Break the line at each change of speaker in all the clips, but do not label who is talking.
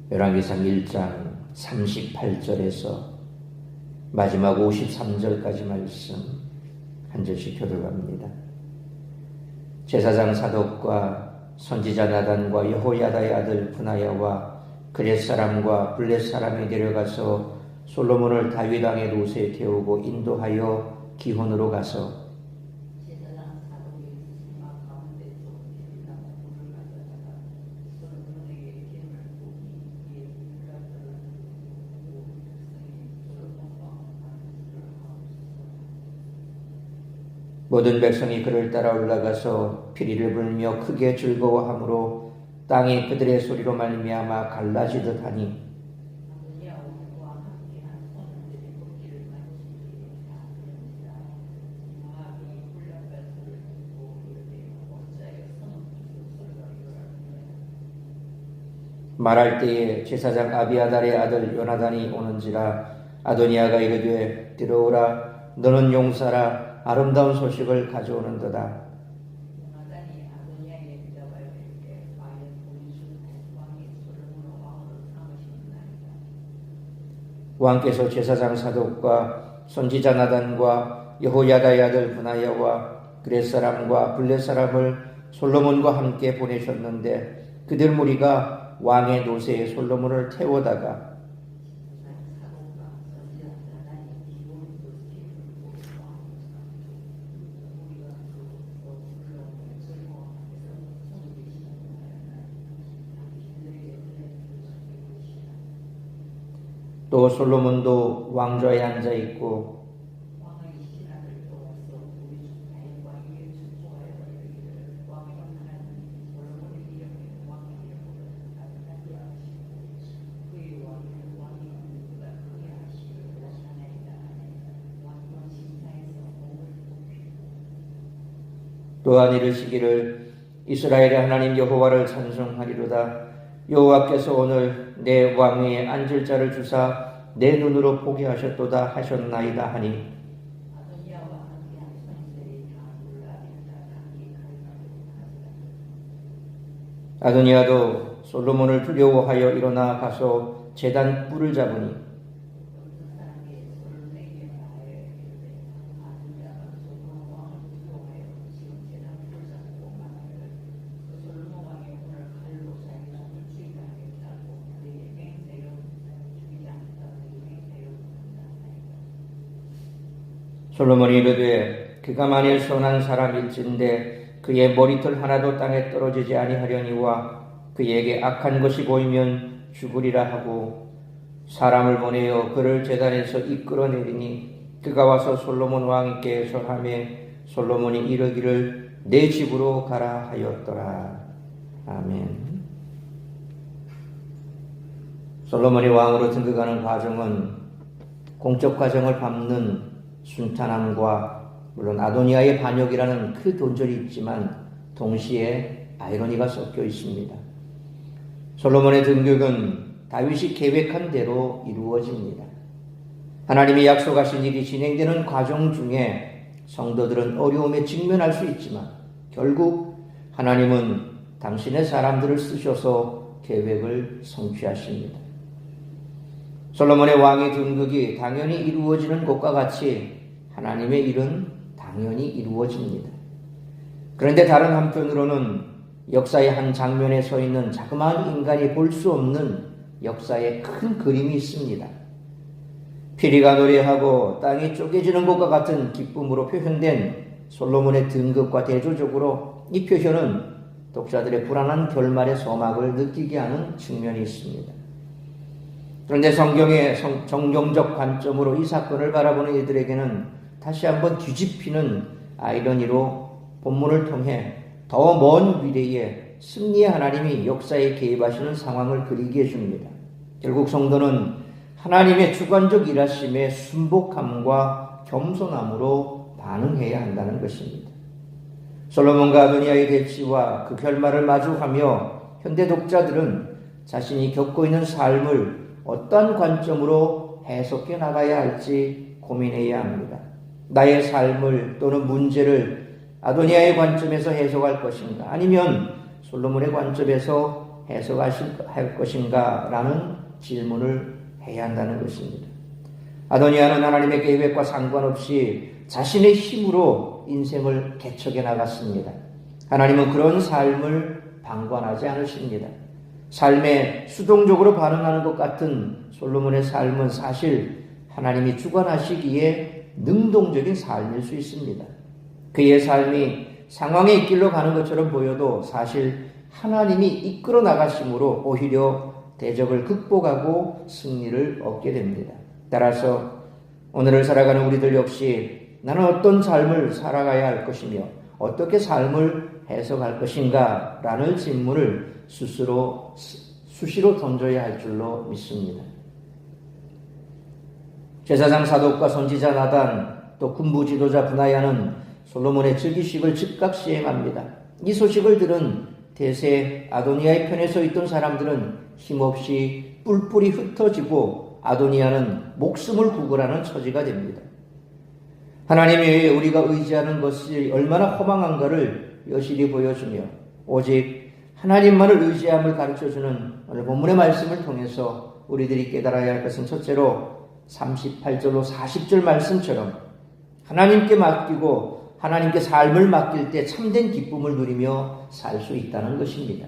열왕기상 1장 38절에서 마지막 53절까지 말씀 한 절씩 교독합니다. 제사장 사독과 선지자 나단과 여호야다의 아들 브나야와 그렛 사람과 블렛 사람이 내려가서 솔로몬을 다윗 왕의 노새에 태우고 인도하여 기혼으로 가서 모든 백성이 그를 따라 올라가서 피리를 불며 크게 즐거워하므로 땅이 그들의 소리로 말미암아 갈라지듯 하니 말할 때에 제사장 아비아달의 아들 요나단이 오는지라 아도니아가 이르되 들어오라 너는 용사라 아름다운 소식을 가져오는도다. 왕께서 제사장 사독과 선지자 나단과 여호야다의 아들 브나야와 그렛 사람과 블렛 사람을 솔로몬과 함께 보내셨는데 그들 무리가 왕의 노새에 솔로몬을 태우다가 또 솔로몬도 왕좌에 앉아 있고 또한 이르시기를 이스라엘의 하나님 여호와를 찬송하리로다. 여호와께서 오늘 내 왕위에 앉을 자를 주사 내 눈으로 보게 하셨도다 하셨나이다 하니 아도니아도 솔로몬을 두려워하여 일어나 가서 제단 뿔을 잡으니 솔로몬이 이르되 그가 만일 선한 사람일진데 그의 머리털 하나도 땅에 떨어지지 아니하려니와 그에게 악한 것이 보이면 죽으리라 하고 사람을 보내어 그를 제단에서 이끌어내리니 그가 와서 솔로몬 왕께 절하매 솔로몬이 이르기를 내 집으로 가라 하였더라. 아멘. 솔로몬이 왕으로 등극하는 과정은 공적 과정을 밟는 순탄함과 물론 아도니아의 반역이라는 그 돈절이 있지만 동시에 아이러니가 섞여 있습니다. 솔로몬의 등극은 다윗이 계획한 대로 이루어집니다. 하나님이 약속하신 일이 진행되는 과정 중에 성도들은 어려움에 직면할 수 있지만 결국 하나님은 당신의 사람들을 쓰셔서 계획을 성취하십니다. 솔로몬의 왕의 등극이 당연히 이루어지는 것과 같이 하나님의 일은 당연히 이루어집니다. 그런데 다른 한편으로는 역사의 한 장면에 서 있는 자그마한 인간이 볼 수 없는 역사의 큰 그림이 있습니다. 피리가 노래하고 땅이 쪼개지는 것과 같은 기쁨으로 표현된 솔로몬의 등극과 대조적으로 이 표현은 독자들의 불안한 결말의 서막을 느끼게 하는 측면이 있습니다. 그런데 성경의 정경적 관점으로 이 사건을 바라보는 이들에게는 다시 한번 뒤집히는 아이러니로 본문을 통해 더 먼 미래에 승리의 하나님이 역사에 개입하시는 상황을 그리게 해줍니다. 결국 성도는 하나님의 주관적 일하심에 순복함과 겸손함으로 반응해야 한다는 것입니다. 솔로몬과 아도니아의 대치와 그 결말을 마주하며 현대 독자들은 자신이 겪고 있는 삶을 어떤 관점으로 해석해 나가야 할지 고민해야 합니다. 나의 삶을 또는 문제를 아도니아의 관점에서 해석할 것인가? 아니면 솔로몬의 관점에서 해석할 것인가? 라는 질문을 해야 한다는 것입니다. 아도니아는 하나님의 계획과 상관없이 자신의 힘으로 인생을 개척해 나갔습니다. 하나님은 그런 삶을 방관하지 않으십니다. 삶에 수동적으로 반응하는 것 같은 솔로몬의 삶은 사실 하나님이 주관하시기에 능동적인 삶일 수 있습니다. 그의 삶이 상황의 길로 가는 것처럼 보여도 사실 하나님이 이끌어 나가심으로 오히려 대적을 극복하고 승리를 얻게 됩니다. 따라서 오늘을 살아가는 우리들 역시 나는 어떤 삶을 살아가야 할 것이며 어떻게 삶을 해석할 것인가? 라는 질문을 스스로 수시로 던져야 할 줄로 믿습니다. 제사장 사독과 선지자 나단 또 군부 지도자 브나야는 솔로몬의 즉위식을 즉각 시행합니다. 이 소식을 들은 대세 아도니아의 편에 서 있던 사람들은 힘없이 뿔뿔이 흩어지고 아도니아는 목숨을 구걸하는 처지가 됩니다. 하나님이 우리가 의지하는 것이 얼마나 허망한가를 여실히 보여주며 오직 하나님만을 의지함을 가르쳐주는 오늘 본문의 말씀을 통해서 우리들이 깨달아야 할 것은 첫째로 38절로 40절 말씀처럼 하나님께 맡기고 하나님께 삶을 맡길 때 참된 기쁨을 누리며 살 수 있다는 것입니다.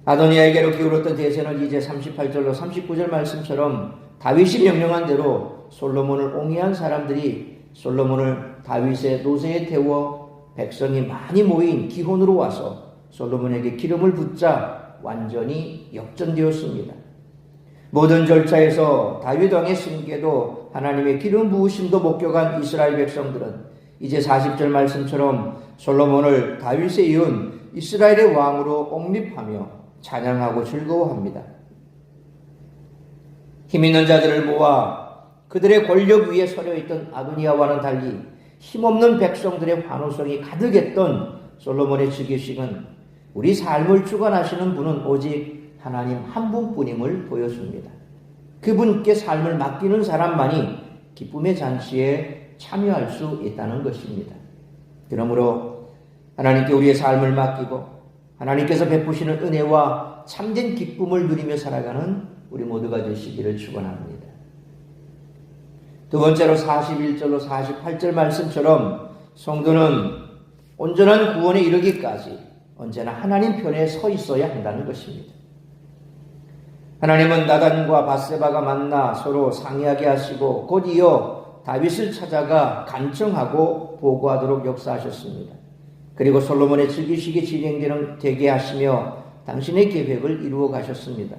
아도니아에게로 기울었던 대세는 이제 38절로 39절 말씀처럼 다윗이 명령한 대로 솔로몬을 옹이한 사람들이 솔로몬을 다윗의 노새에 태워 백성이 많이 모인 기혼으로 와서 솔로몬에게 기름을 붓자 완전히 역전되었습니다. 모든 절차에서 다윗 왕의 승계도 하나님의 기름 부으심도 목격한 이스라엘 백성들은 이제 40절 말씀처럼 솔로몬을 다윗에 이은 이스라엘의 왕으로 옹립하며 찬양하고 즐거워합니다. 힘있는 자들을 모아 그들의 권력 위에 서려 있던 아도니아와는 달리 힘없는 백성들의 환호성이 가득했던 솔로몬의 즉위식은 우리 삶을 주관하시는 분은 오직 하나님 한 분뿐임을 보여줍니다. 그분께 삶을 맡기는 사람만이 기쁨의 잔치에 참여할 수 있다는 것입니다. 그러므로 하나님께 우리의 삶을 맡기고 하나님께서 베푸시는 은혜와 참된 기쁨을 누리며 살아가는 우리 모두가 되시기를 축원합니다. 두 번째로 41절로 48절 말씀처럼 성도는 온전한 구원에 이르기까지 언제나 하나님 편에 서 있어야 한다는 것입니다. 하나님은 나단과 밧세바가 만나 서로 상의하게 하시고 곧 이어 다윗을 찾아가 간청하고 보고하도록 역사하셨습니다. 그리고 솔로몬의 즉위식이 진행되게 하시며 당신의 계획을 이루어 가셨습니다.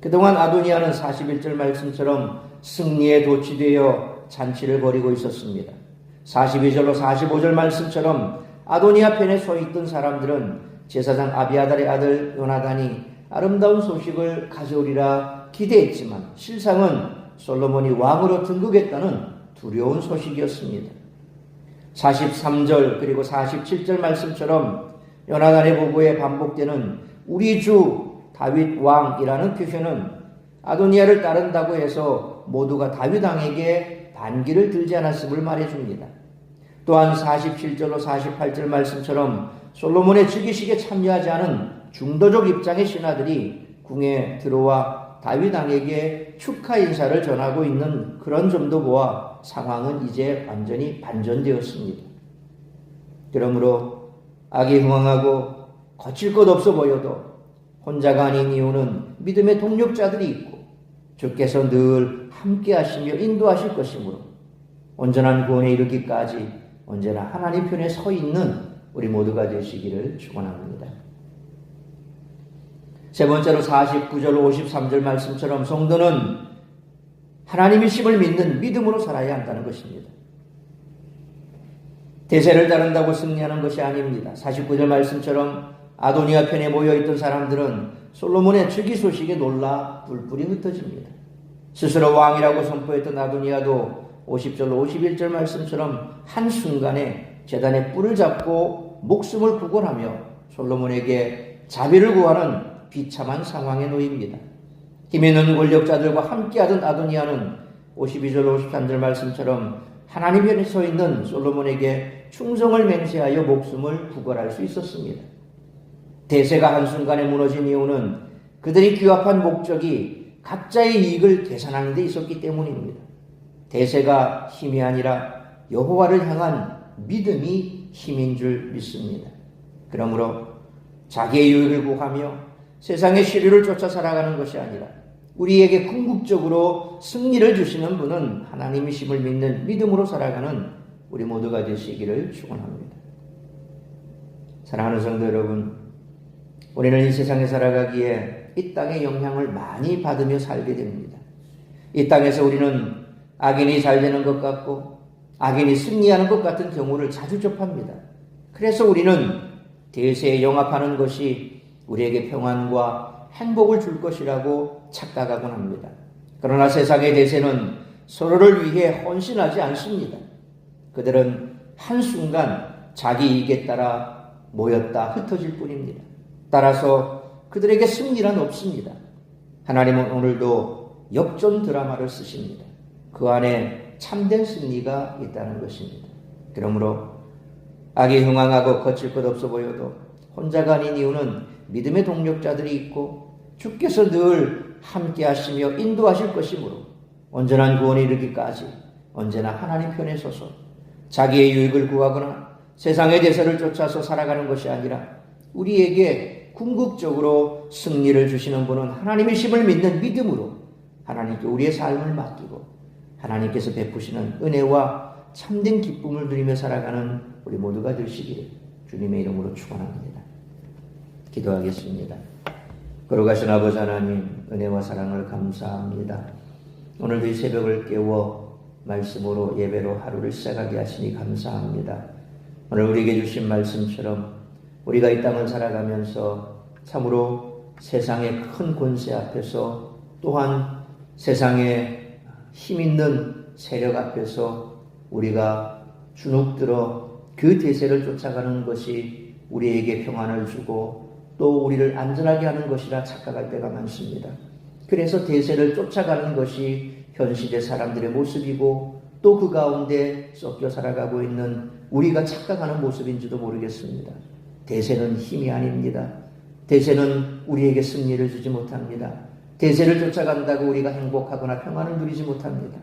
그동안 아도니아는 41절 말씀처럼 승리에 도취되어 잔치를 벌이고 있었습니다. 42절로 45절 말씀처럼 아도니아 편에 서 있던 사람들은 제사장 아비아달의 아들 요나단이 아름다운 소식을 가져오리라 기대했지만 실상은 솔로몬이 왕으로 등극했다는 두려운 소식이었습니다. 43절 그리고 47절 말씀처럼 요나단의 보고에 반복되는 우리 주 다윗 왕이라는 표현은 아도니아를 따른다고 해서 모두가 다윗 왕에게 반기를 들지 않았음을 말해줍니다. 또한 47절로 48절 말씀처럼 솔로몬의 즉위식에 참여하지 않은 중도적 입장의 신하들이 궁에 들어와 다윗 왕에게 축하 인사를 전하고 있는 그런 점도 보아 상황은 이제 완전히 반전되었습니다. 그러므로 악이 흥황하고 거칠 것 없어 보여도 혼자가 아닌 이유는 믿음의 동력자들이 있고 주께서 늘 함께 하시며 인도하실 것이므로 온전한 구원에 이르기까지 언제나 하나님 편에 서 있는 우리 모두가 되시기를 축원합니다. 세 번째로 49절 53절 말씀처럼 성도는 하나님이심을 믿는 믿음으로 살아야 한다는 것입니다. 대세를 따른다고 승리하는 것이 아닙니다. 49절 말씀처럼 아도니아 편에 모여있던 사람들은 솔로몬의 즉위 소식에 놀라 뿔뿔이 흩어집니다. 스스로 왕이라고 선포했던 아도니아도 50절로 51절 말씀처럼 한순간에 제단에 뿔을 잡고 목숨을 구걸하며 솔로몬에게 자비를 구하는 비참한 상황에 놓입니다. 힘 있는 권력자들과 함께하던 아도니아는 52절 53절 말씀처럼 하나님 편에 서 있는 솔로몬에게 충성을 맹세하여 목숨을 구걸할 수 있었습니다. 대세가 한순간에 무너진 이유는 그들이 규합한 목적이 각자의 이익을 계산하는 데 있었기 때문입니다. 대세가 힘이 아니라 여호와를 향한 믿음이 힘인 줄 믿습니다. 그러므로 자기의 유익을 구하며 세상의 시류를 쫓아 살아가는 것이 아니라 우리에게 궁극적으로 승리를 주시는 분은 하나님이심을 믿는 믿음으로 살아가는 우리 모두가 되시기를 축원합니다. 사랑하는 성도 여러분, 우리는 이 세상에 살아가기에 이 땅의 영향을 많이 받으며 살게 됩니다. 이 땅에서 우리는 악인이 잘 되는 것 같고 악인이 승리하는 것 같은 경우를 자주 접합니다. 그래서 우리는 대세에 영합하는 것이 우리에게 평안과 행복을 줄 것이라고 착각하곤 합니다. 그러나 세상의 대세는 서로를 위해 헌신하지 않습니다. 그들은 한순간 자기 이익에 따라 모였다 흩어질 뿐입니다. 따라서 그들에게 승리란 없습니다. 하나님은 오늘도 역전 드라마를 쓰십니다. 그 안에 참된 승리가 있다는 것입니다. 그러므로 악이 흥황하고 거칠 것 없어 보여도 혼자가 아닌 이유는 믿음의 동력자들이 있고 주께서 늘 함께 하시며 인도하실 것이므로 온전한 구원에 이르기까지 언제나 하나님 편에 서서 자기의 유익을 구하거나 세상의 대세를 쫓아서 살아가는 것이 아니라 우리에게 궁극적으로 승리를 주시는 분은 하나님이심을 믿는 믿음으로 하나님께 우리의 삶을 맡기고 하나님께서 베푸시는 은혜와 참된 기쁨을 누리며 살아가는 우리 모두가 되시기를 주님의 이름으로 축원합니다. 기도하겠습니다. 거룩하신 아버지 하나님, 은혜와 사랑을 감사합니다. 오늘도 이 새벽을 깨워 말씀으로 예배로 하루를 시작하게 하시니 감사합니다. 오늘 우리에게 주신 말씀처럼 우리가 이 땅을 살아가면서 참으로 세상의 큰 권세 앞에서 또한 세상의 힘 있는 세력 앞에서 우리가 주눅들어 그 대세를 쫓아가는 것이 우리에게 평안을 주고 또 우리를 안전하게 하는 것이라 착각할 때가 많습니다. 그래서 대세를 쫓아가는 것이 현실의 사람들의 모습이고 또 그 가운데 섞여 살아가고 있는 우리가 착각하는 모습인지도 모르겠습니다. 대세는 힘이 아닙니다. 대세는 우리에게 승리를 주지 못합니다. 대세를 쫓아간다고 우리가 행복하거나 평안을 누리지 못합니다.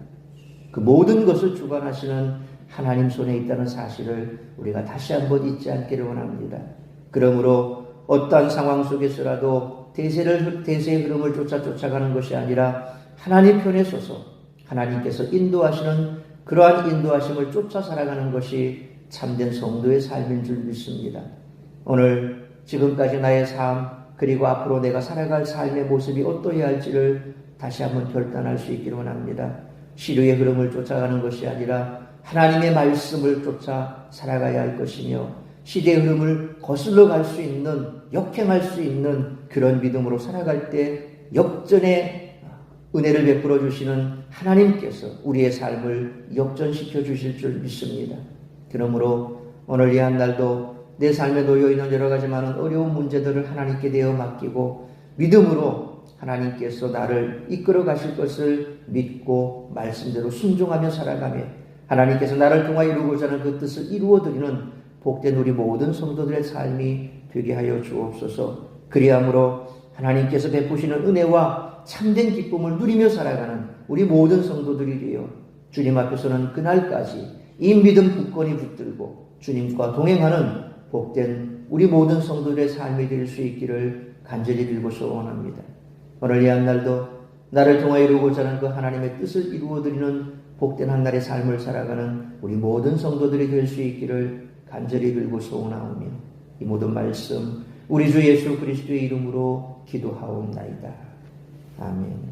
그 모든 것을 주관하시는 하나님 손에 있다는 사실을 우리가 다시 한번 잊지 않기를 원합니다. 그러므로 어떠한 상황 속에서라도 대세의 흐름을 쫓아가는 것이 아니라 하나님 편에 서서 하나님께서 인도하시는 그러한 인도하심을 쫓아 살아가는 것이 참된 성도의 삶인 줄 믿습니다. 오늘 지금까지 나의 삶 그리고 앞으로 내가 살아갈 삶의 모습이 어떠해야 할지를 다시 한번 결단할 수 있기를 원합니다. 시류의 흐름을 쫓아가는 것이 아니라 하나님의 말씀을 쫓아 살아가야 할 것이며 시대의 흐름을 거슬러 갈 수 있는 역행할 수 있는 그런 믿음으로 살아갈 때 역전의 은혜를 베풀어 주시는 하나님께서 우리의 삶을 역전시켜 주실 줄 믿습니다. 그러므로 오늘 이 한 날도 내 삶에 놓여있는 여러 가지 많은 어려운 문제들을 하나님께 내어 맡기고 믿음으로 하나님께서 나를 이끌어 가실 것을 믿고 말씀대로 순종하며 살아가며 하나님께서 나를 통하여 이루고자 하는 그 뜻을 이루어드리는 복된 우리 모든 성도들의 삶이 되게 하여 주옵소서. 그리함으로 하나님께서 베푸시는 은혜와 참된 기쁨을 누리며 살아가는 우리 모든 성도들이 되어 주님 앞에서는 그날까지 이 믿음 굳건히 붙들고 주님과 동행하는 복된 우리 모든 성도들의 삶이 될 수 있기를 간절히 빌고 소원합니다. 오늘 이 한 날도 나를 통하여 이루고자 하는 그 하나님의 뜻을 이루어드리는 복된 한 날의 삶을 살아가는 우리 모든 성도들이 될 수 있기를 간절히 빌고 소원하오며 이 모든 말씀 우리 주 예수 그리스도의 이름으로 기도하옵나이다. 아멘.